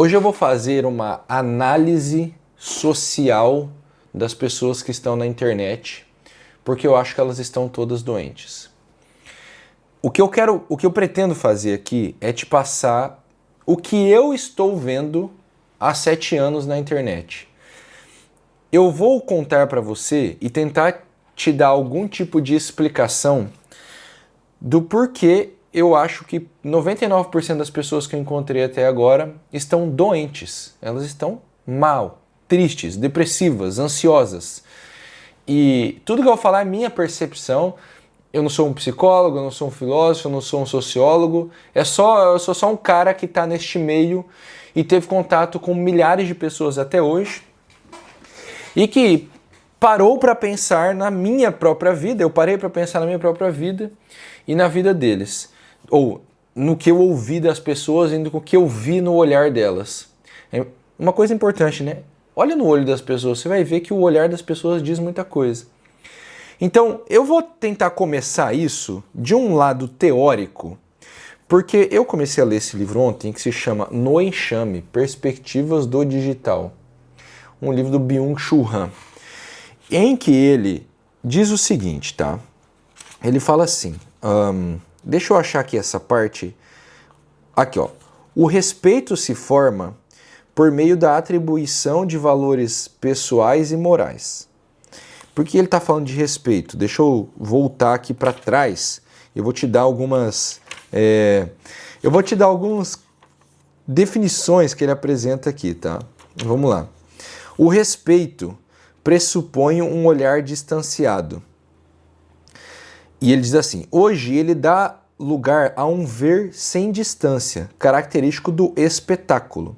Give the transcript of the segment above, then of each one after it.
Hoje eu vou fazer uma análise social das pessoas que estão na internet, porque eu acho que elas estão todas doentes. O que eu pretendo fazer aqui é te passar o que eu estou vendo há 7 anos na internet. Eu vou contar para você e tentar te dar algum tipo de explicação do porquê eu acho que 99% das pessoas que eu encontrei até agora estão doentes. Elas estão mal, tristes, depressivas, ansiosas. E tudo que eu vou falar é minha percepção. Eu não sou um psicólogo, eu não sou um filósofo, eu não sou um sociólogo. Eu sou só um cara que está neste meio e teve contato com milhares de pessoas até hoje e que parou para pensar na minha própria vida. Eu parei para pensar na minha própria vida e na vida deles. Ou no que eu ouvi das pessoas e no que eu vi no olhar delas. É uma coisa importante, né? Olha no olho das pessoas, você vai ver que o olhar das pessoas diz muita coisa. Então, eu vou tentar começar isso de um lado teórico, porque eu comecei a ler esse livro ontem, que se chama No Enxame, Perspectivas do Digital. Um livro do Byung-Chul Han, em que ele diz o seguinte, tá? Ele fala assim, deixa eu achar aqui essa parte. Aqui, ó. O respeito se forma por meio da atribuição de valores pessoais e morais. Por que ele está falando de respeito? Deixa eu voltar aqui para trás. Eu vou te dar algumas definições que ele apresenta aqui, tá? Vamos lá. O respeito pressupõe um olhar distanciado. E ele diz assim, hoje ele dá lugar a um ver sem distância, característico do espetáculo.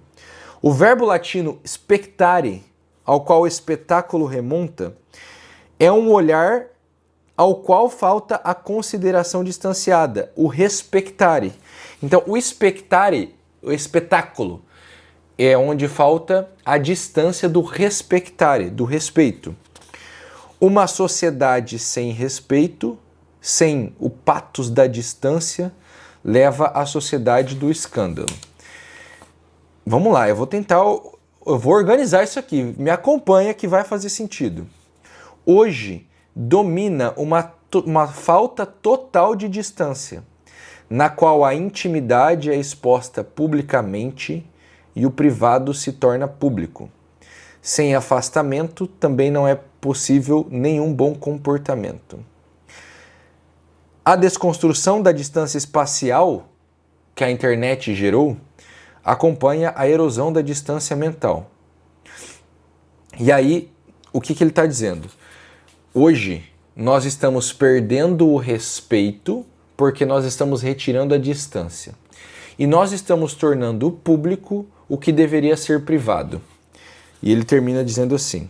O verbo latino spectare, ao qual o espetáculo remonta, é um olhar ao qual falta a consideração distanciada, o respectare. Então, o spectare, o espetáculo, é onde falta a distância do respectare, do respeito. Uma sociedade sem respeito, sem o patos da distância, leva à sociedade do escândalo. Vamos lá, eu vou organizar isso aqui. Me acompanha que vai fazer sentido. Hoje domina uma falta total de distância, na qual a intimidade é exposta publicamente e o privado se torna público. Sem afastamento também não é possível nenhum bom comportamento. A desconstrução da distância espacial que a internet gerou acompanha a erosão da distância mental. E aí, o que ele está dizendo? Hoje, nós estamos perdendo o respeito porque nós estamos retirando a distância. E nós estamos tornando público o que deveria ser privado. E ele termina dizendo assim,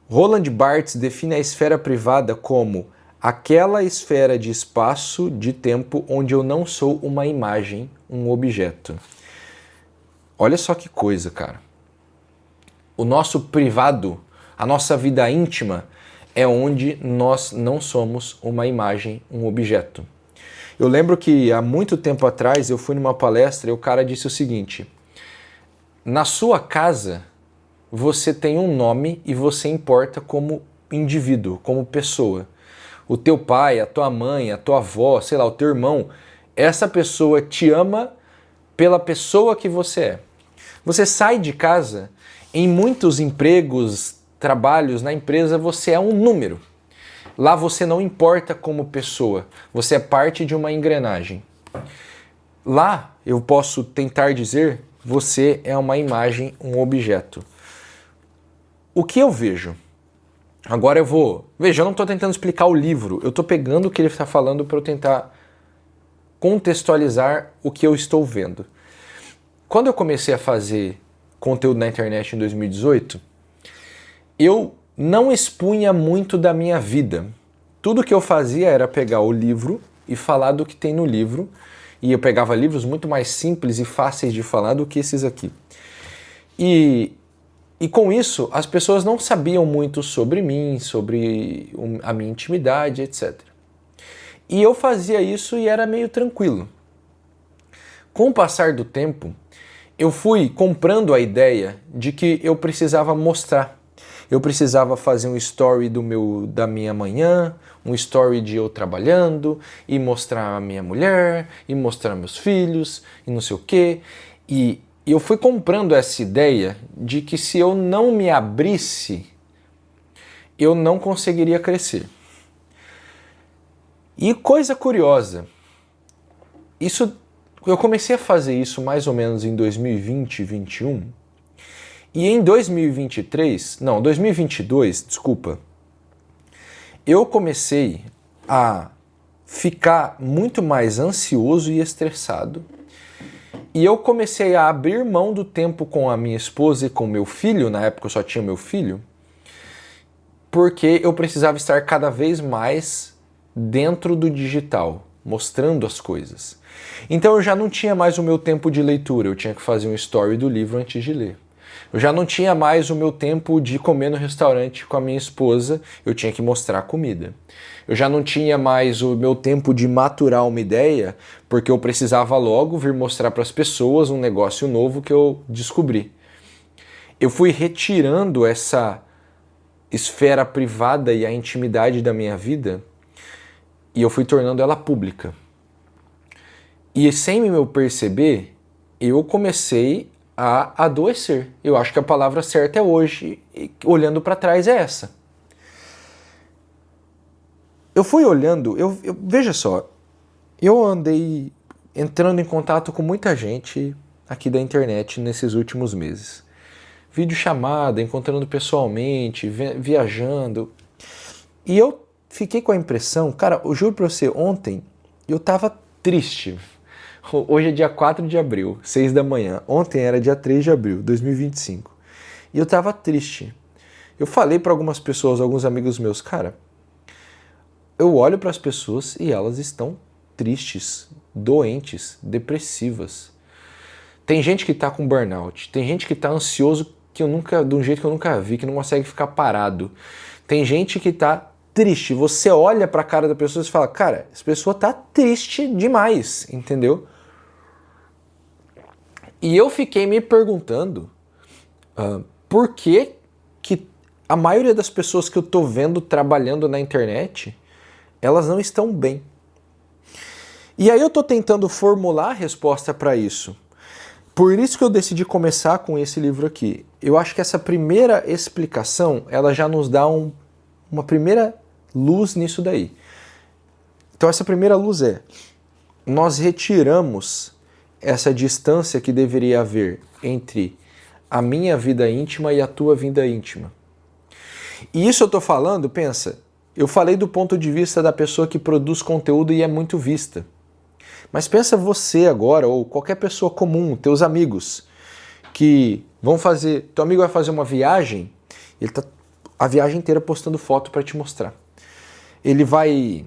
Roland Barthes define a esfera privada como aquela esfera de espaço, de tempo, onde eu não sou uma imagem, um objeto. Olha só que coisa, cara. O nosso privado, a nossa vida íntima, é onde nós não somos uma imagem, um objeto. Eu lembro que há muito tempo atrás eu fui numa palestra e o cara disse o seguinte, na sua casa você tem um nome e você importa como indivíduo, como pessoa. O teu pai, a tua mãe, a tua avó, sei lá, o teu irmão, essa pessoa te ama pela pessoa que você é. Você sai de casa, em muitos empregos, trabalhos na empresa, você é um número. Lá você não importa como pessoa, você é parte de uma engrenagem. Lá eu posso tentar dizer, você é uma imagem, um objeto. O que eu vejo? Agora eu vou... Veja, eu não estou tentando explicar o livro, eu estou pegando o que ele está falando para eu tentar contextualizar o que eu estou vendo. Quando eu comecei a fazer conteúdo na internet em 2018, eu não expunha muito da minha vida. Tudo que eu fazia era pegar o livro e falar do que tem no livro, e eu pegava livros muito mais simples e fáceis de falar do que esses aqui. E com isso, as pessoas não sabiam muito sobre mim, sobre a minha intimidade, etc. E eu fazia isso e era meio tranquilo. Com o passar do tempo, eu fui comprando a ideia de que eu precisava mostrar. Eu precisava fazer um story da minha manhã, um story de eu trabalhando, e mostrar a minha mulher, e mostrar meus filhos, e não sei o quê. E eu fui comprando essa ideia de que se eu não me abrisse, eu não conseguiria crescer. E coisa curiosa, eu comecei a fazer isso mais ou menos em 2020, 2021, e em 2022, desculpa, eu comecei a ficar muito mais ansioso e estressado, e eu comecei a abrir mão do tempo com a minha esposa e com meu filho, na época eu só tinha meu filho, porque eu precisava estar cada vez mais dentro do digital, mostrando as coisas. Então eu já não tinha mais o meu tempo de leitura, eu tinha que fazer um story do livro antes de ler. Eu já não tinha mais o meu tempo de comer no restaurante com a minha esposa, eu tinha que mostrar a comida. Eu já não tinha mais o meu tempo de maturar uma ideia, porque eu precisava logo vir mostrar para as pessoas um negócio novo que eu descobri. Eu fui retirando essa esfera privada e a intimidade da minha vida e eu fui tornando ela pública. E sem eu perceber, eu comecei a adoecer. Eu acho que a palavra certa é hoje, olhando para trás, é essa. Eu fui olhando, veja só, eu andei entrando em contato com muita gente aqui da internet nesses últimos meses. Videochamada, encontrando pessoalmente, viajando. E eu fiquei com a impressão, cara, eu juro pra você, ontem eu tava triste. Hoje é dia 4 de abril, 6 da manhã. Ontem era dia 3 de abril, 2025. E eu tava triste. Eu falei para algumas pessoas, alguns amigos meus, cara, eu olho para as pessoas e elas estão tristes, doentes, depressivas. Tem gente que tá com burnout, tem gente que tá ansioso de um jeito que eu nunca vi, que não consegue ficar parado. Tem gente que tá triste. Você olha pra cara da pessoa e fala, cara, essa pessoa tá triste demais, entendeu? E eu fiquei me perguntando por que a maioria das pessoas que eu tô vendo trabalhando na internet, elas não estão bem. E aí eu tô tentando formular a resposta para isso. Por isso que eu decidi começar com esse livro aqui. Eu acho que essa primeira explicação, ela já nos dá uma primeira luz nisso daí. Então essa primeira luz é, nós retiramos essa distância que deveria haver entre a minha vida íntima e a tua vida íntima. E isso eu tô falando, pensa, eu falei do ponto de vista da pessoa que produz conteúdo e é muito vista. Mas pensa você agora, ou qualquer pessoa comum, teus amigos, que vão fazer... Teu amigo vai fazer uma viagem, ele tá a viagem inteira postando foto para te mostrar. Ele vai...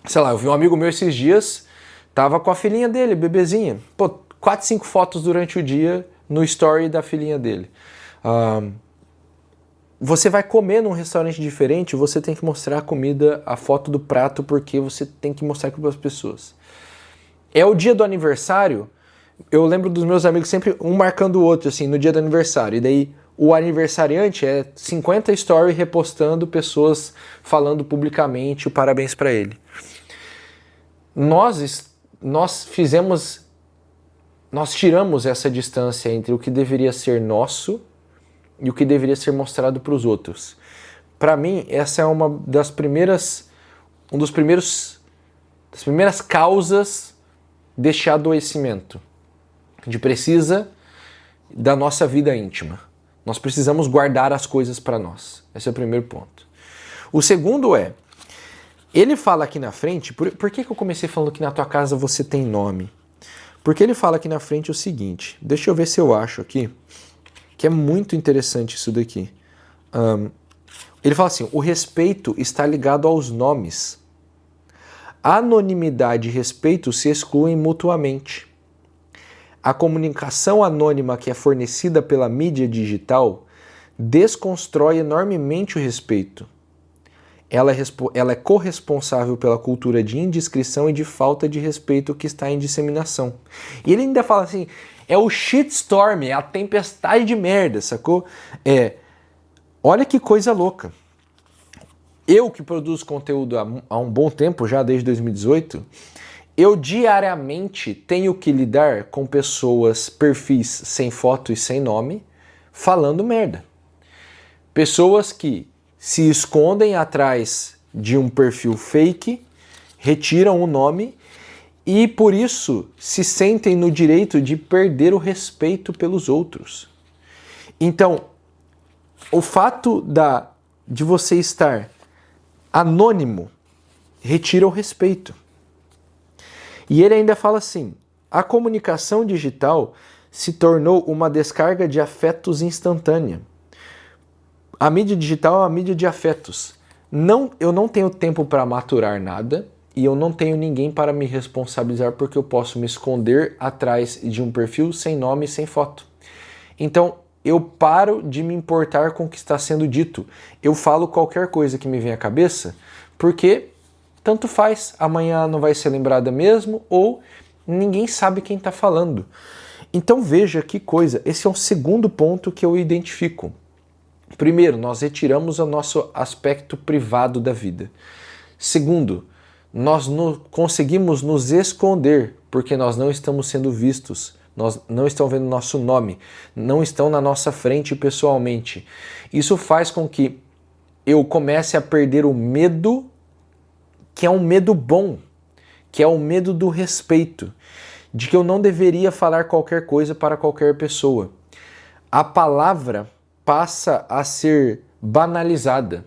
Sei lá, eu vi um amigo meu esses dias, tava com a filhinha dele, bebezinha. Pô, 4, 5 fotos durante o dia no story da filhinha dele. Você vai comer num restaurante diferente, você tem que mostrar a comida, a foto do prato, porque você tem que mostrar para as pessoas. É o dia do aniversário, eu lembro dos meus amigos sempre um marcando o outro, assim, no dia do aniversário. E daí o aniversariante é 50 stories repostando pessoas falando publicamente o parabéns para ele. Nós tiramos essa distância entre o que deveria ser nosso e o que deveria ser mostrado para os outros. Para mim, essa é uma das primeiras causas deste adoecimento. A gente precisa da nossa vida íntima. Nós precisamos guardar as coisas para nós. Esse é o primeiro ponto. O segundo é, ele fala aqui na frente, por que eu comecei falando que na tua casa você tem nome? Porque ele fala aqui na frente o seguinte, deixa eu ver se eu acho aqui, que é muito interessante isso daqui. Ele fala assim, o respeito está ligado aos nomes. Anonimidade e respeito se excluem mutuamente. A comunicação anônima que é fornecida pela mídia digital desconstrói enormemente o respeito. Ela é corresponsável pela cultura de indiscrição e de falta de respeito que está em disseminação. E ele ainda fala assim, É o shitstorm, é a tempestade de merda, sacou? Olha que coisa louca. Eu que produzo conteúdo há um bom tempo, já desde 2018, eu diariamente tenho que lidar com pessoas, perfis sem foto e sem nome, falando merda. Pessoas que se escondem atrás de um perfil fake, retiram o nome e por isso se sentem no direito de perder o respeito pelos outros. Então, o fato de você estar anônimo retira o respeito. E ele ainda fala assim: a comunicação digital se tornou uma descarga de afetos instantânea. A mídia digital é uma mídia de afetos. Eu não tenho tempo para maturar nada e eu não tenho ninguém para me responsabilizar porque eu posso me esconder atrás de um perfil sem nome e sem foto. Então, eu paro de me importar com o que está sendo dito. Eu falo qualquer coisa que me vem à cabeça porque tanto faz, amanhã não vai ser lembrada mesmo ou ninguém sabe quem está falando. Então veja que coisa, esse é um segundo ponto que eu identifico. Primeiro, nós retiramos o nosso aspecto privado da vida. Segundo, nós conseguimos nos esconder porque nós não estamos sendo vistos, nós não estão vendo nosso nome, não estão na nossa frente pessoalmente. Isso faz com que eu comece a perder o medo, que é um medo bom, que é o medo do respeito, de que eu não deveria falar qualquer coisa para qualquer pessoa. A palavra passa a ser banalizada.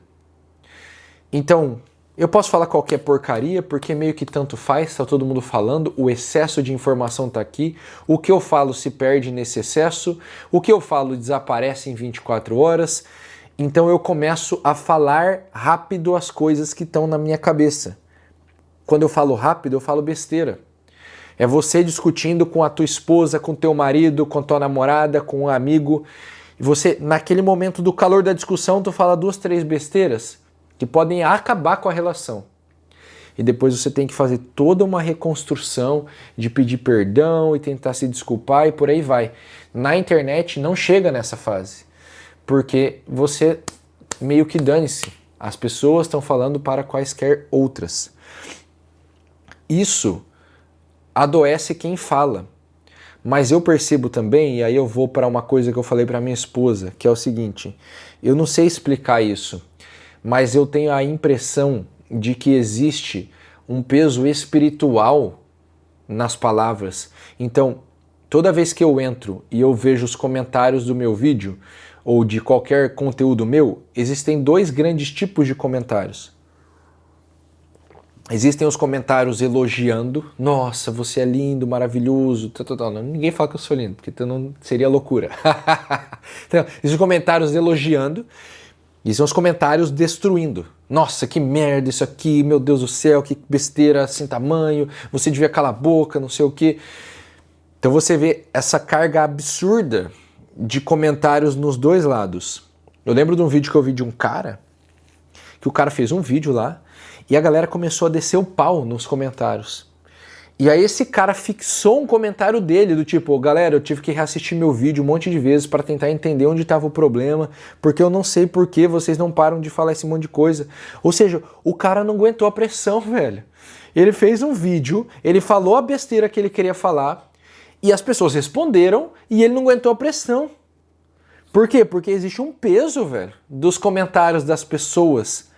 Então, eu posso falar qualquer porcaria, porque meio que tanto faz, está todo mundo falando, o excesso de informação está aqui, o que eu falo se perde nesse excesso, o que eu falo desaparece em 24 horas, então eu começo a falar rápido as coisas que estão na minha cabeça. Quando eu falo rápido, eu falo besteira. É você discutindo com a tua esposa, com o teu marido, com a tua namorada, com um amigo, e você, naquele momento do calor da discussão, tu fala 2, 3 besteiras que podem acabar com a relação. E depois você tem que fazer toda uma reconstrução de pedir perdão e tentar se desculpar e por aí vai. Na internet não chega nessa fase, porque você meio que dane-se. As pessoas estão falando para quaisquer outras. Isso adoece quem fala. Mas eu percebo também, e aí eu vou para uma coisa que eu falei para minha esposa, que é o seguinte: eu não sei explicar isso, mas eu tenho a impressão de que existe um peso espiritual nas palavras. Então, toda vez que eu entro e eu vejo os comentários do meu vídeo ou de qualquer conteúdo meu, existem 2 grandes tipos de comentários. Existem os comentários elogiando, nossa, você é lindo, maravilhoso, Não, ninguém fala que eu sou lindo, porque não seria loucura. Então, existem os comentários elogiando, e são os comentários destruindo. Nossa, que merda isso aqui, meu Deus do céu, que besteira sem tamanho, você devia calar a boca, não sei o quê. Então você vê essa carga absurda de comentários nos 2 lados. Eu lembro de um vídeo que eu vi de um cara, que o cara fez um vídeo lá, e a galera começou a descer o pau nos comentários. E aí esse cara fixou um comentário dele do tipo: galera, eu tive que reassistir meu vídeo um monte de vezes para tentar entender onde estava o problema, porque eu não sei por que vocês não param de falar esse monte de coisa. Ou seja, o cara não aguentou a pressão, velho. Ele fez um vídeo, ele falou a besteira que ele queria falar, e as pessoas responderam, e ele não aguentou a pressão. Por quê? Porque existe um peso, velho, dos comentários das pessoas.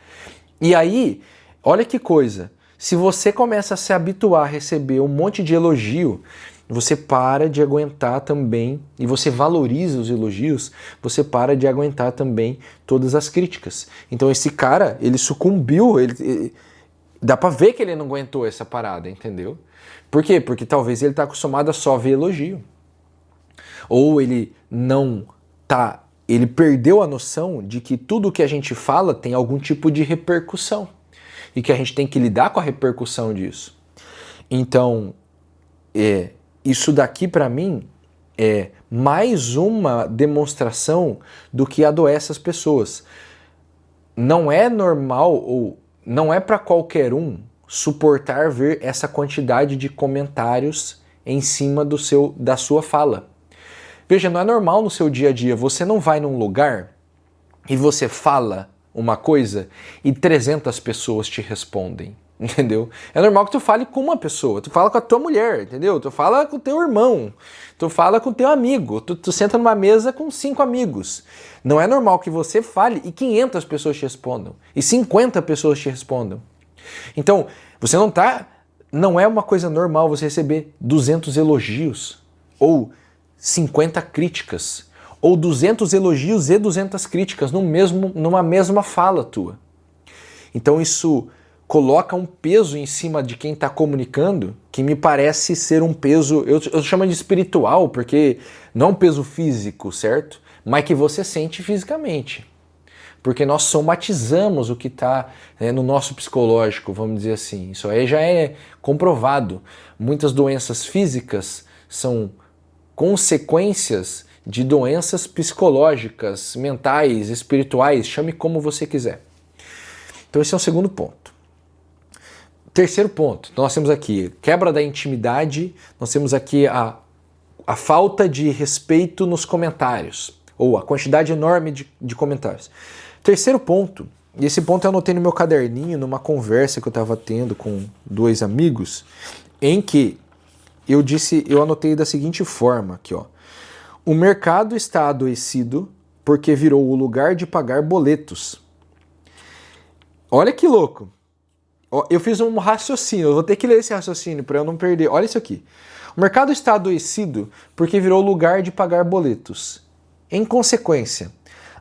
E aí, olha que coisa, se você começa a se habituar a receber um monte de elogio, você para de aguentar também, e você valoriza os elogios, você para de aguentar também todas as críticas. Então esse cara, ele sucumbiu, dá pra ver que ele não aguentou essa parada, entendeu? Por quê? Porque talvez ele tá acostumado a só ver elogio. Ou ele não tá, ele perdeu a noção de que tudo que a gente fala tem algum tipo de repercussão. E que a gente tem que lidar com a repercussão disso. Então, isso daqui para mim é mais uma demonstração do que adoece as pessoas. Não é normal ou não é para qualquer um suportar ver essa quantidade de comentários em cima da sua fala. Veja, não é normal no seu dia a dia, você não vai num lugar e você fala uma coisa e 300 pessoas te respondem, entendeu? É normal que tu fale com uma pessoa, tu fala com a tua mulher, entendeu? Tu fala com o teu irmão, tu fala com o teu amigo, tu senta numa mesa com 5 amigos. Não é normal que você fale e 500 pessoas te respondam, e 50 pessoas te respondam. Então, não é uma coisa normal você receber 200 elogios, ou 50 críticas, ou 200 elogios e 200 críticas numa mesma fala tua. Então isso coloca um peso em cima de quem está comunicando que me parece ser um peso, eu chamo de espiritual, porque não é um peso físico, certo? Mas que você sente fisicamente. Porque nós somatizamos o que está no nosso psicológico, vamos dizer assim. Isso aí já é comprovado. Muitas doenças físicas são consequências de doenças psicológicas, mentais, espirituais, chame como você quiser. Então esse é o segundo ponto. Terceiro ponto, nós temos aqui quebra da intimidade, nós temos aqui a falta de respeito nos comentários, ou a quantidade enorme de comentários. Terceiro ponto, e esse ponto eu anotei no meu caderninho, numa conversa que eu estava tendo com 2 amigos, em que eu anotei da seguinte forma aqui, ó. O mercado está adoecido porque virou o lugar de pagar boletos. Olha que louco. Eu fiz um raciocínio, eu vou ter que ler esse raciocínio para eu não perder. Olha isso aqui. O mercado está adoecido porque virou o lugar de pagar boletos. Em consequência,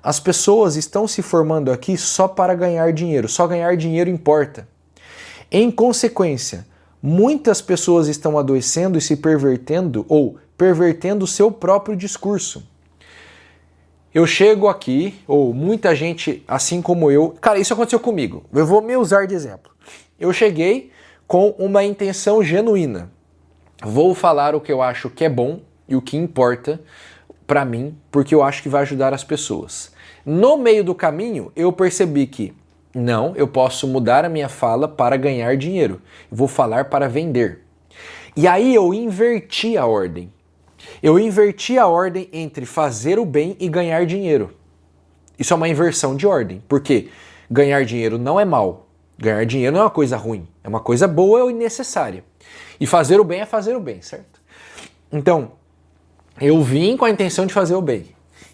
as pessoas estão se formando aqui só para ganhar dinheiro. Só ganhar dinheiro importa. Em consequência, muitas pessoas estão adoecendo e se pervertendo ou pervertendo o seu próprio discurso. Eu chego aqui, ou muita gente, assim como eu... Cara, isso aconteceu comigo. Eu vou me usar de exemplo. Eu cheguei com uma intenção genuína. Vou falar o que eu acho que é bom e o que importa para mim, porque eu acho que vai ajudar as pessoas. No meio do caminho, eu percebi que não, eu posso mudar a minha fala para ganhar dinheiro. Vou falar para vender. E aí eu inverti a ordem. Eu inverti a ordem entre fazer o bem e ganhar dinheiro. Isso é uma inversão de ordem, porque ganhar dinheiro não é mal. Ganhar dinheiro não é uma coisa ruim, é uma coisa boa e necessária. E fazer o bem é fazer o bem, certo? Então, eu vim com a intenção de fazer o bem.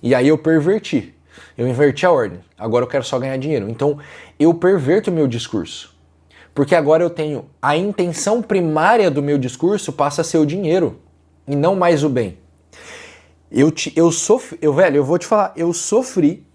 E aí eu perverti. Eu inverti a ordem. Agora eu quero só ganhar dinheiro. Então, eu perverto o meu discurso. Porque agora eu tenho a intenção primária do meu discurso passa a ser o dinheiro e não mais o bem. Eu vou te falar, eu sofri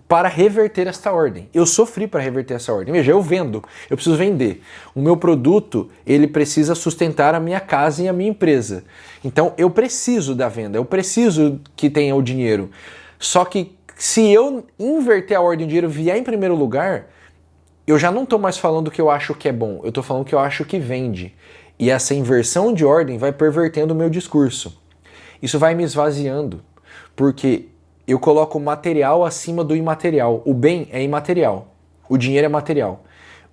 para reverter esta ordem. Eu sofri para reverter essa ordem. Veja, eu vendo, eu preciso vender. O meu produto, ele precisa sustentar a minha casa e a minha empresa. Então, eu preciso da venda, eu preciso que tenha o dinheiro. Só que se eu inverter a ordem, o dinheiro vier em primeiro lugar, eu já não estou mais falando o que eu acho que é bom, eu estou falando o que eu acho que vende. E essa inversão de ordem vai pervertendo o meu discurso. Isso vai me esvaziando, porque eu coloco o material acima do imaterial. O bem é imaterial, o dinheiro é material.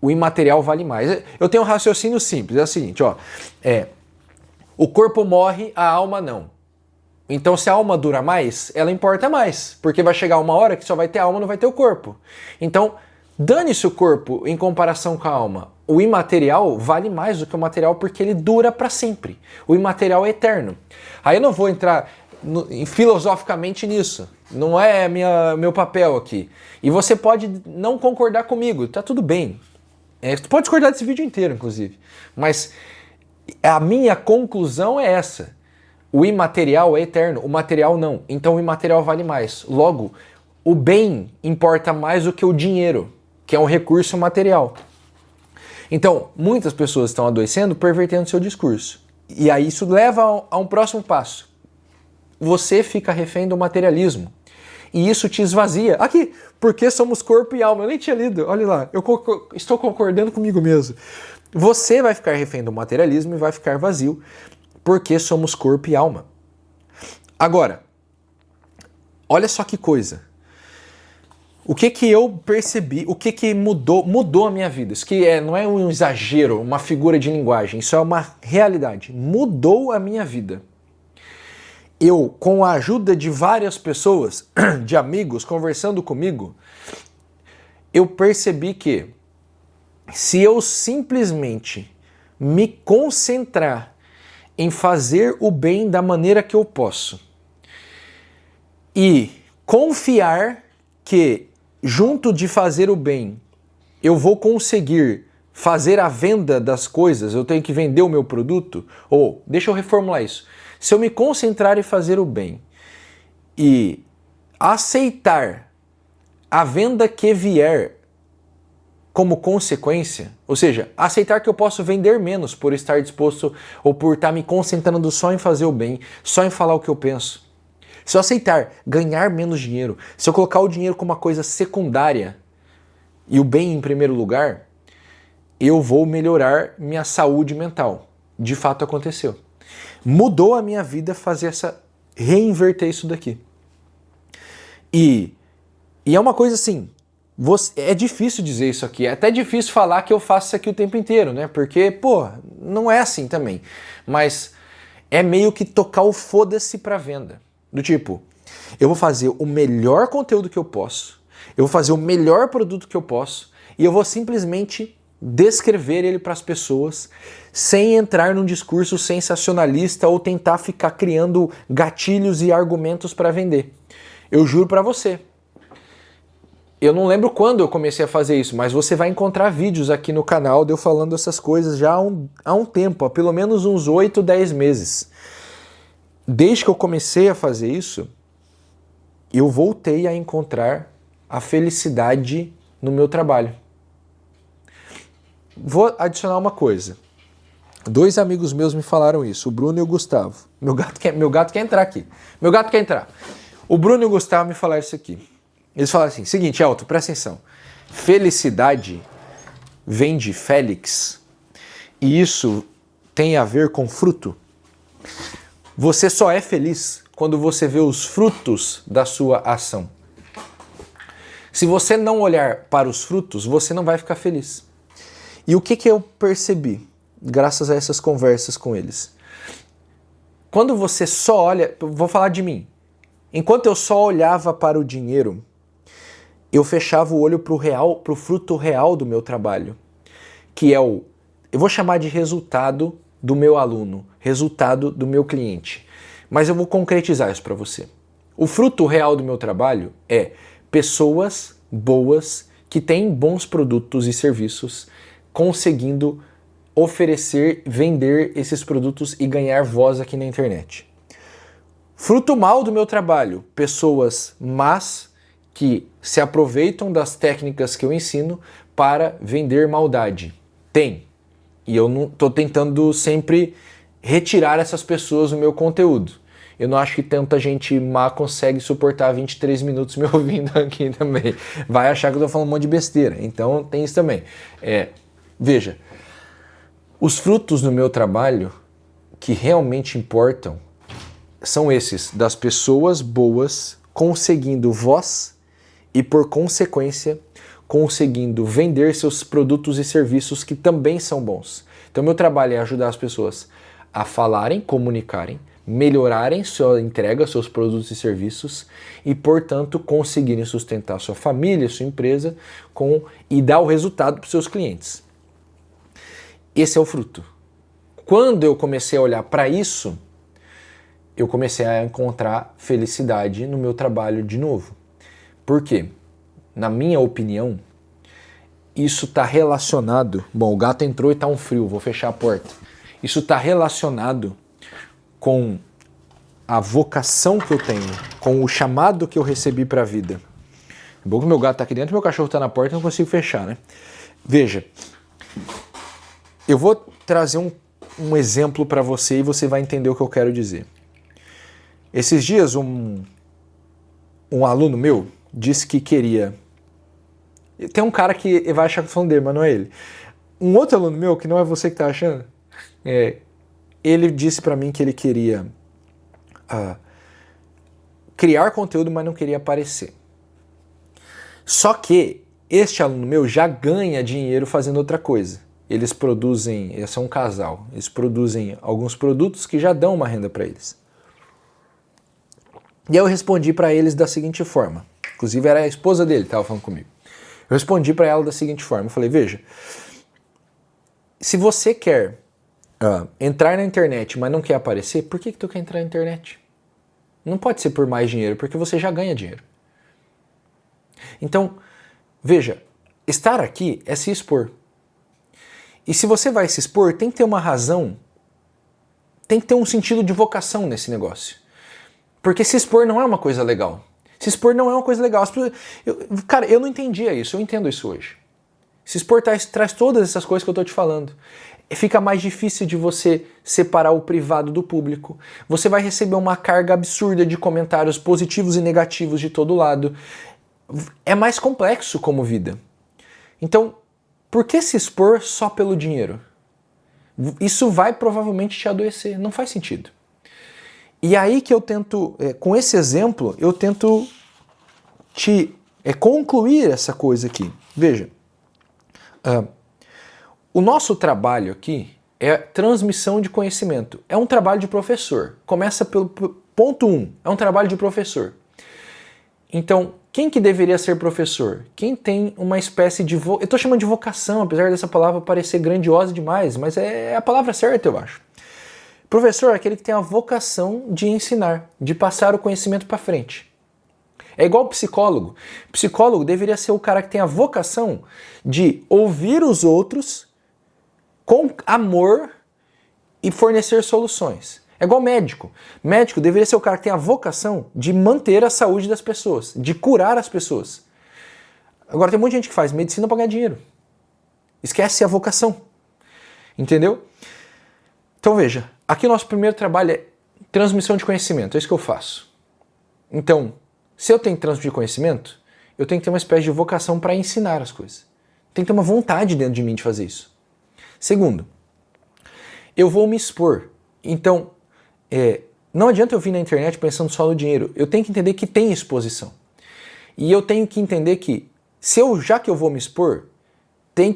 O imaterial vale mais. Eu tenho um raciocínio simples, é o seguinte, ó, o corpo morre, a alma não. Então se a alma dura mais, ela importa mais, porque vai chegar uma hora que só vai ter a alma, não vai ter o corpo. Então, dane-se o corpo em comparação com a alma. O imaterial vale mais do que o material porque ele dura para sempre. O imaterial é eterno. Aí eu não vou entrar filosoficamente nisso. Não é meu papel aqui. E você pode não concordar comigo, tá tudo bem. Tu pode discordar desse vídeo inteiro, inclusive. Mas a minha conclusão é essa. O imaterial é eterno, o material não. Então o imaterial vale mais. Logo, o bem importa mais do que o dinheiro, que é um recurso material. Então, muitas pessoas estão adoecendo, pervertendo seu discurso. E aí isso leva a um próximo passo. Você fica refém do materialismo. E isso te esvazia. Aqui, porque somos corpo e alma. Eu nem tinha lido, olha lá. Eu estou concordando comigo mesmo. Você vai ficar refém do materialismo e vai ficar vazio, porque somos corpo e alma. Agora, olha só que coisa. O que que eu percebi, o que que mudou a minha vida? Isso que não é um exagero, uma figura de linguagem, isso é uma realidade. Mudou a minha vida. Eu, com a ajuda de várias pessoas, de amigos, conversando comigo, eu percebi que se eu simplesmente me concentrar em fazer o bem da maneira que eu posso e confiar que junto de fazer o bem, eu vou conseguir fazer a venda das coisas, eu tenho que vender o meu produto, ou, deixa eu reformular isso, se eu me concentrar em fazer o bem e aceitar a venda que vier como consequência, ou seja, aceitar que eu posso vender menos por estar disposto ou por estar me concentrando só em fazer o bem, só em falar o que eu penso. Se eu aceitar ganhar menos dinheiro, se eu colocar o dinheiro como uma coisa secundária e o bem em primeiro lugar, eu vou melhorar minha saúde mental. De fato aconteceu. Mudou a minha vida fazer reinverter isso daqui. E é uma coisa assim, é difícil dizer isso aqui, é até difícil falar que eu faço isso aqui o tempo inteiro, né? Porque, não é assim também. Mas é meio que tocar o foda-se pra venda. Do tipo, eu vou fazer o melhor conteúdo que eu posso, eu vou fazer o melhor produto que eu posso e eu vou simplesmente descrever ele para as pessoas sem entrar num discurso sensacionalista ou tentar ficar criando gatilhos e argumentos para vender. Eu juro para você. Eu não lembro quando eu comecei a fazer isso, mas você vai encontrar vídeos aqui no canal de eu falando essas coisas já há um tempo, há pelo menos uns 8, 10 meses. Desde que eu comecei a fazer isso, eu voltei a encontrar a felicidade no meu trabalho. Vou adicionar uma coisa. 2 amigos meus me falaram isso, o Bruno e o Gustavo. Meu gato quer entrar aqui. Meu gato quer entrar. O Bruno e o Gustavo me falaram isso aqui. Eles falaram assim, seguinte, Elton, presta atenção. Felicidade vem de Félix e isso tem a ver com fruto. Você só é feliz quando você vê os frutos da sua ação. Se você não olhar para os frutos, você não vai ficar feliz. E o que eu percebi, graças a essas conversas com eles? Quando você só olha, vou falar de mim. Enquanto eu só olhava para o dinheiro, eu fechava o olho para o fruto real do meu trabalho, que é eu vou chamar de resultado do meu aluno, resultado do meu cliente. Mas eu vou concretizar isso para você. O fruto real do meu trabalho é pessoas boas que têm bons produtos e serviços conseguindo oferecer, vender esses produtos e ganhar voz aqui na internet. Fruto mal do meu trabalho, pessoas más que se aproveitam das técnicas que eu ensino para vender maldade. Tem. E eu não estou tentando sempre retirar essas pessoas do meu conteúdo. Eu não acho que tanta gente má consegue suportar 23 minutos me ouvindo aqui também. Vai achar que eu estou falando um monte de besteira. Então tem isso também. Veja, os frutos do meu trabalho que realmente importam são esses, das pessoas boas conseguindo voz e, por consequência, conseguindo vender seus produtos e serviços que também são bons. Então, meu trabalho é ajudar as pessoas a falarem, comunicarem, melhorarem sua entrega, seus produtos e serviços e, portanto, conseguirem sustentar sua família, sua empresa e dar o resultado para os seus clientes. Esse é o fruto. Quando eu comecei a olhar para isso, eu comecei a encontrar felicidade no meu trabalho de novo. Por quê? Na minha opinião, isso está relacionado... Bom, o gato entrou e está um frio, vou fechar a porta. Isso está relacionado com a vocação que eu tenho, com o chamado que eu recebi para a vida. É bom que meu gato está aqui dentro, meu cachorro está na porta, eu não consigo fechar, né? Veja, eu vou trazer um exemplo para você e você vai entender o que eu quero dizer. Esses dias um aluno meu disse que queria... Tem um cara que vai achar que eu tô falando dele, mas não é ele. Um outro aluno meu, que não é você que tá achando, ele disse para mim que ele queria criar conteúdo, mas não queria aparecer. Só que este aluno meu já ganha dinheiro fazendo outra coisa. Eles produzem, esse é um casal, eles produzem alguns produtos que já dão uma renda para eles. E aí eu respondi para eles da seguinte forma, inclusive era a esposa dele que estava falando comigo. Eu respondi para ela da seguinte forma, eu falei, veja, se você quer entrar na internet, mas não quer aparecer, por que tu quer entrar na internet? Não pode ser por mais dinheiro, porque você já ganha dinheiro. Então, veja, estar aqui é se expor. E se você vai se expor, tem que ter uma razão, tem que ter um sentido de vocação nesse negócio. Porque se expor não é uma coisa legal. Se expor não é uma coisa legal. Cara, eu não entendia isso, eu entendo isso hoje. Se expor traz todas essas coisas que eu estou te falando. Fica mais difícil de você separar o privado do público. Você vai receber uma carga absurda de comentários positivos e negativos de todo lado. É mais complexo como vida. Então, por que se expor só pelo dinheiro? Isso vai provavelmente te adoecer. Não faz sentido. E aí que eu tento, com esse exemplo, eu tento te concluir essa coisa aqui. Veja, o nosso trabalho aqui é transmissão de conhecimento. É um trabalho de professor. Começa pelo ponto 1. É um trabalho de professor. Então, quem que deveria ser professor? Quem tem uma espécie de... Eu estou chamando de vocação, apesar dessa palavra parecer grandiosa demais, mas é a palavra certa, eu acho. Professor é aquele que tem a vocação de ensinar, de passar o conhecimento para frente. É igual psicólogo. Psicólogo deveria ser o cara que tem a vocação de ouvir os outros com amor e fornecer soluções. É igual médico. Médico deveria ser o cara que tem a vocação de manter a saúde das pessoas, de curar as pessoas. Agora tem muita gente que faz medicina para ganhar dinheiro. Esquece a vocação. Entendeu? Então veja, aqui o nosso primeiro trabalho é transmissão de conhecimento. É isso que eu faço. Então, se eu tenho que transmitir conhecimento, eu tenho que ter uma espécie de vocação para ensinar as coisas. Tem que ter uma vontade dentro de mim de fazer isso. Segundo, eu vou me expor. Então, não adianta eu vir na internet pensando só no dinheiro. Eu tenho que entender que tem exposição. E eu tenho que entender que, já que eu vou me expor, tem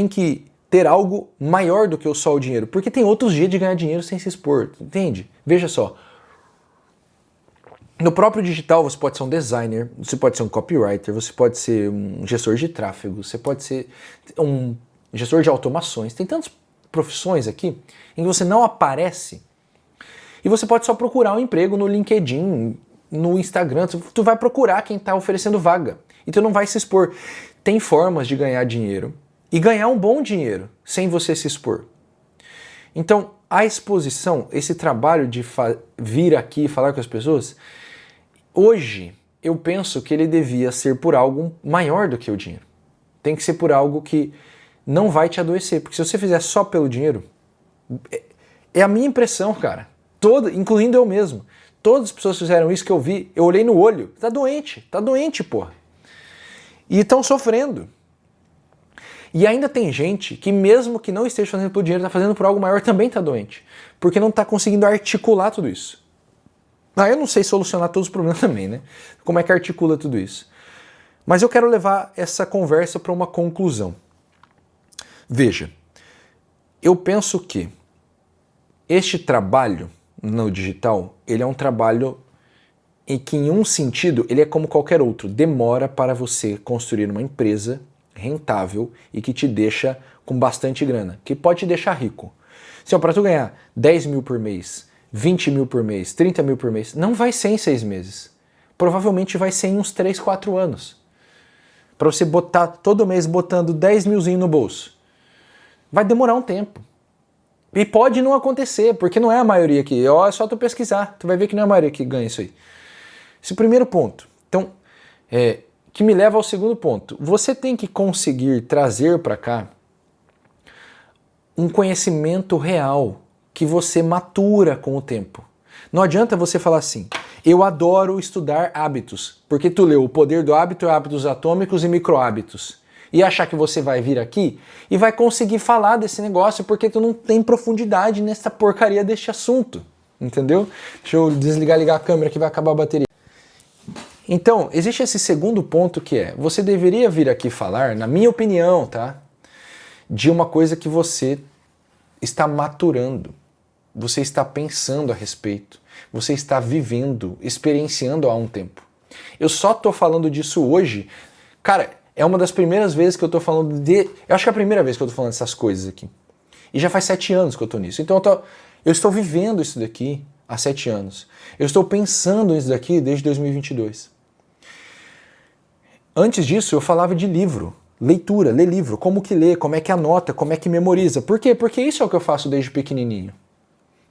que ter algo maior do que só o dinheiro. Porque tem outros jeitos de ganhar dinheiro sem se expor. Entende? Veja só. No próprio digital você pode ser um designer, você pode ser um copywriter, você pode ser um gestor de tráfego, você pode ser um gestor de automações. Tem tantas profissões aqui em que você não aparece e você pode só procurar um emprego no LinkedIn, no Instagram. Tu vai procurar quem está oferecendo vaga e tu não vai se expor. Tem formas de ganhar dinheiro e ganhar um bom dinheiro sem você se expor. Então, a exposição, esse trabalho de vir aqui e falar com as pessoas, hoje eu penso que ele devia ser por algo maior do que o dinheiro. Tem que ser por algo que não vai te adoecer. Porque se você fizer só pelo dinheiro, é a minha impressão, cara. Incluindo eu mesmo. Todas as pessoas que fizeram isso que eu vi, eu olhei no olho. Tá doente, porra. E estão sofrendo. E ainda tem gente que mesmo que não esteja fazendo por dinheiro, tá fazendo por algo maior, também tá doente. Porque não tá conseguindo articular tudo isso. Eu não sei solucionar todos os problemas também, né? Como é que articula tudo isso? Mas eu quero levar essa conversa para uma conclusão. Veja, eu penso que este trabalho no digital, ele é um trabalho em que, em um sentido, ele é como qualquer outro. Demora para você construir uma empresa rentável e que te deixa com bastante grana, que pode te deixar rico. Se para tu ganhar 10 mil por mês, 20 mil por mês, 30 mil por mês, não vai ser em 6 meses. Provavelmente vai ser em uns 3, 4 anos. Para você botar todo mês botando 10 milzinho no bolso. Vai demorar um tempo. E pode não acontecer, porque não é a maioria que... É só tu pesquisar, tu vai ver que não é a maioria que ganha isso aí. Esse é o primeiro ponto. Então, que me leva ao segundo ponto. Você tem que conseguir trazer para cá um conhecimento real que você matura com o tempo. Não adianta você falar assim, eu adoro estudar hábitos, porque tu leu O Poder do Hábito, Hábitos Atômicos e Microhábitos. E achar que você vai vir aqui e vai conseguir falar desse negócio porque tu não tem profundidade nessa porcaria deste assunto. Entendeu? Deixa eu desligar e ligar a câmera que vai acabar a bateria. Então, existe esse segundo ponto que é, você deveria vir aqui falar, na minha opinião, tá? De uma coisa que você está maturando, você está pensando a respeito, você está vivendo, experienciando há um tempo. Eu só tô falando disso hoje, cara, é uma das primeiras vezes que eu tô falando eu acho que é a primeira vez que eu tô falando dessas coisas aqui. E já faz 7 anos que eu tô nisso. Então eu estou vivendo isso daqui há 7 anos. Eu estou pensando nisso daqui desde 2022. Antes disso, eu falava de livro, leitura, ler livro, como que lê, como é que anota, como é que memoriza. Por quê? Porque isso é o que eu faço desde pequenininho.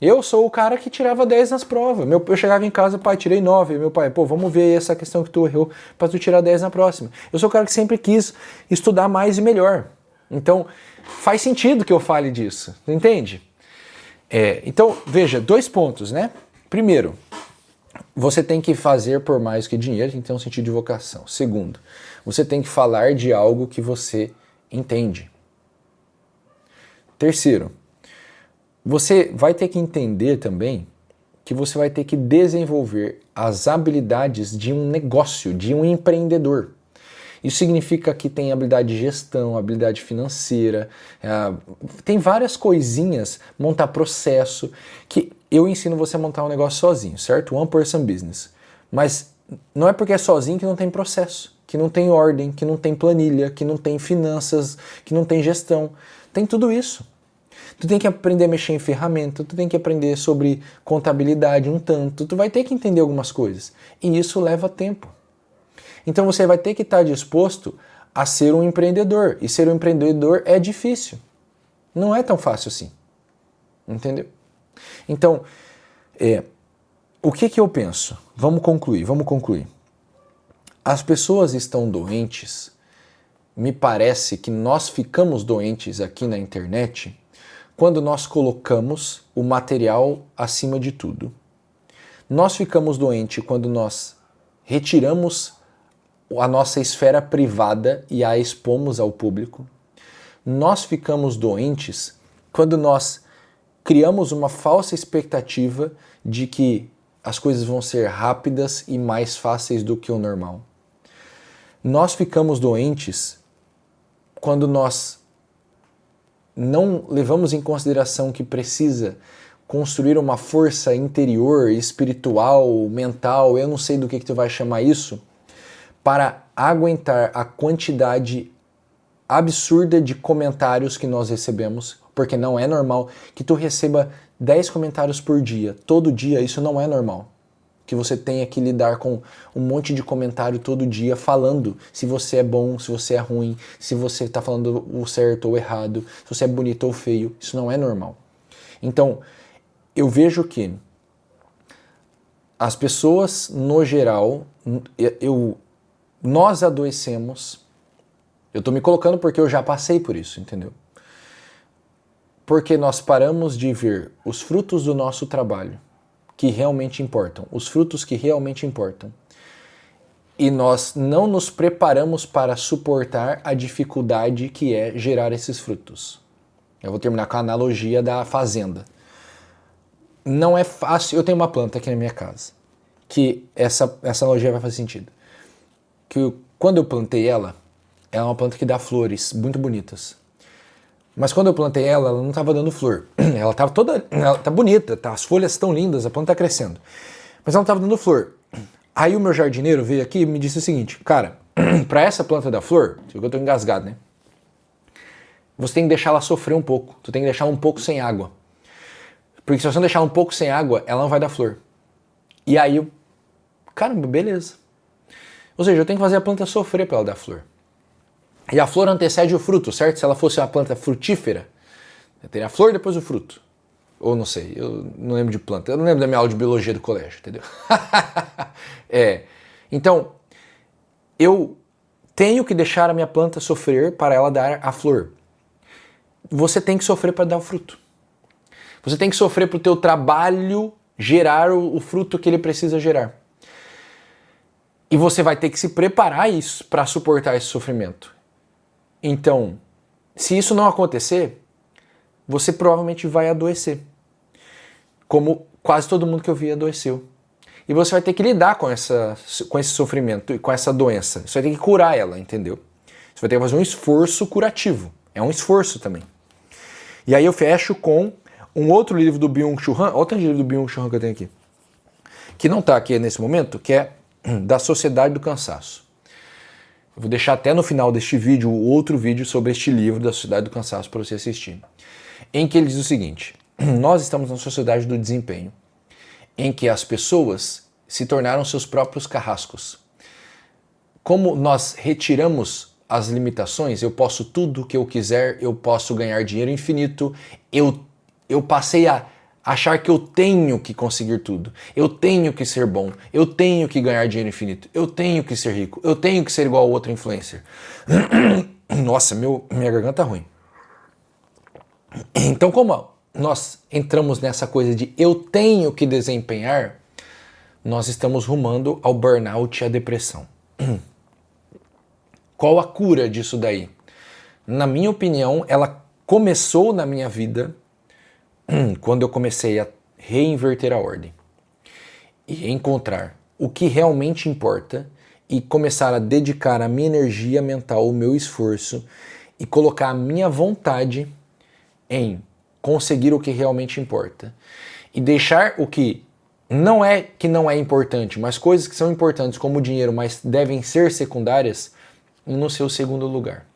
Eu sou o cara que tirava 10 nas provas. Eu chegava em casa, pai, tirei 9. Meu pai, pô, vamos ver essa questão que tu errou para tu tirar 10 na próxima. Eu sou o cara que sempre quis estudar mais e melhor. Então, faz sentido que eu fale disso, entende? Então, veja, 2 pontos, né? Primeiro, você tem que fazer por mais que dinheiro, tem que ter um sentido de vocação. Segundo, você tem que falar de algo que você entende. Terceiro, você vai ter que entender também que você vai ter que desenvolver as habilidades de um negócio, de um empreendedor. Isso significa que tem habilidade de gestão, habilidade financeira, tem várias coisinhas, montar processo, que eu ensino você a montar um negócio sozinho, certo? One person business. Mas não é porque é sozinho que não tem processo, que não tem ordem, que não tem planilha, que não tem finanças, que não tem gestão. Tem tudo isso. Tu tem que aprender a mexer em ferramenta, tu tem que aprender sobre contabilidade um tanto, tu vai ter que entender algumas coisas. E isso leva tempo. Então você vai ter que estar disposto a ser um empreendedor. E ser um empreendedor é difícil. Não é tão fácil assim. Entendeu? Então, o que eu penso? Vamos concluir. As pessoas estão doentes. Me parece que nós ficamos doentes aqui na internet quando nós colocamos o material acima de tudo. Nós ficamos doentes quando nós retiramos a nossa esfera privada e a expomos ao público. Nós ficamos doentes quando nós criamos uma falsa expectativa de que as coisas vão ser rápidas e mais fáceis do que o normal. Nós ficamos doentes quando nós não levamos em consideração que precisa construir uma força interior, espiritual, mental, eu não sei do que tu vai chamar isso, para aguentar a quantidade absurda de comentários que nós recebemos, porque não é normal que tu receba 10 comentários por dia, todo dia, isso não é normal. Que você tenha que lidar com um monte de comentário todo dia falando se você é bom, se você é ruim, se você está falando o certo ou errado, se você é bonito ou feio, isso não é normal. Então, eu vejo que as pessoas, no geral, nós adoecemos. Eu estou me colocando porque eu já passei por isso, entendeu? Porque nós paramos de ver os frutos do nosso trabalho, que realmente importam, os frutos que realmente importam. E nós não nos preparamos para suportar a dificuldade que é gerar esses frutos. Eu vou terminar com a analogia da fazenda. Não é fácil, eu tenho uma planta aqui na minha casa, que essa analogia vai fazer sentido. Que quando eu plantei ela é uma planta que dá flores muito bonitas. Mas quando eu plantei ela não estava dando flor. Ela tá bonita, tá, as folhas estão lindas, a planta está crescendo. Mas ela não estava dando flor. Aí o meu jardineiro veio aqui e me disse o seguinte, cara, para essa planta dar flor, eu estou engasgado, né? Você tem que deixar ela sofrer um pouco, tu tem que deixar ela um pouco sem água. Porque se você não deixar ela um pouco sem água, ela não vai dar flor. E aí eu, caramba, beleza. Ou seja, eu tenho que fazer a planta sofrer para ela dar flor. E a flor antecede o fruto, certo? Se ela fosse uma planta frutífera, teria a flor e depois o fruto. Ou não sei, eu não lembro de planta. Eu não lembro da minha aula de biologia do colégio, entendeu? Então, eu tenho que deixar a minha planta sofrer para ela dar a flor. Você tem que sofrer para dar o fruto. Você tem que sofrer para o teu trabalho gerar o fruto que ele precisa gerar. E você vai ter que se preparar isso para suportar esse sofrimento. Então, se isso não acontecer, você provavelmente vai adoecer. Como quase todo mundo que eu vi adoeceu. e você vai ter que lidar com esse sofrimento e com essa doença. Você vai ter que curar ela, entendeu? Você vai ter que fazer um esforço curativo. É um esforço também. E aí eu fecho com um outro livro do Byung-Chul Han, outro livro do Byung-Chul Han que eu tenho aqui, que não está aqui nesse momento, que é Da Sociedade do Cansaço. Eu vou deixar até no final deste vídeo outro vídeo sobre este livro da Sociedade do Cansaço para você assistir. Em que ele diz o seguinte: nós estamos na sociedade do desempenho, em que as pessoas se tornaram seus próprios carrascos. Como nós retiramos as limitações, eu posso tudo o que eu quiser, eu posso ganhar dinheiro infinito, eu passei a achar que eu tenho que conseguir tudo, eu tenho que ser bom, eu tenho que ganhar dinheiro infinito, eu tenho que ser rico, eu tenho que ser igual a outro influencer. Nossa, minha garganta tá ruim. Então, como nós entramos nessa coisa de eu tenho que desempenhar, nós estamos rumando ao burnout e à depressão. Qual a cura disso daí? Na minha opinião, ela começou na minha vida quando eu comecei a reinverter a ordem e encontrar o que realmente importa e começar a dedicar a minha energia mental, o meu esforço e colocar a minha vontade em conseguir o que realmente importa e deixar o que não é importante, mas coisas que são importantes como o dinheiro, mas devem ser secundárias, no seu segundo lugar.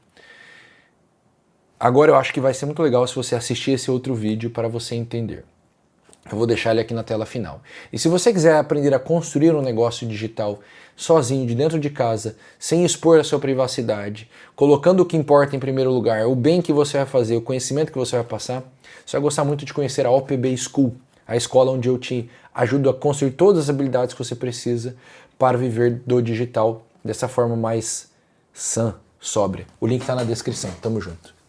Agora eu acho que vai ser muito legal se você assistir esse outro vídeo para você entender. Eu vou deixar ele aqui na tela final. E se você quiser aprender a construir um negócio digital sozinho, de dentro de casa, sem expor a sua privacidade, colocando o que importa em primeiro lugar, o bem que você vai fazer, o conhecimento que você vai passar, você vai gostar muito de conhecer a OPB School, a escola onde eu te ajudo a construir todas as habilidades que você precisa para viver do digital dessa forma mais sã, sóbria. O link está na descrição. Tamo junto.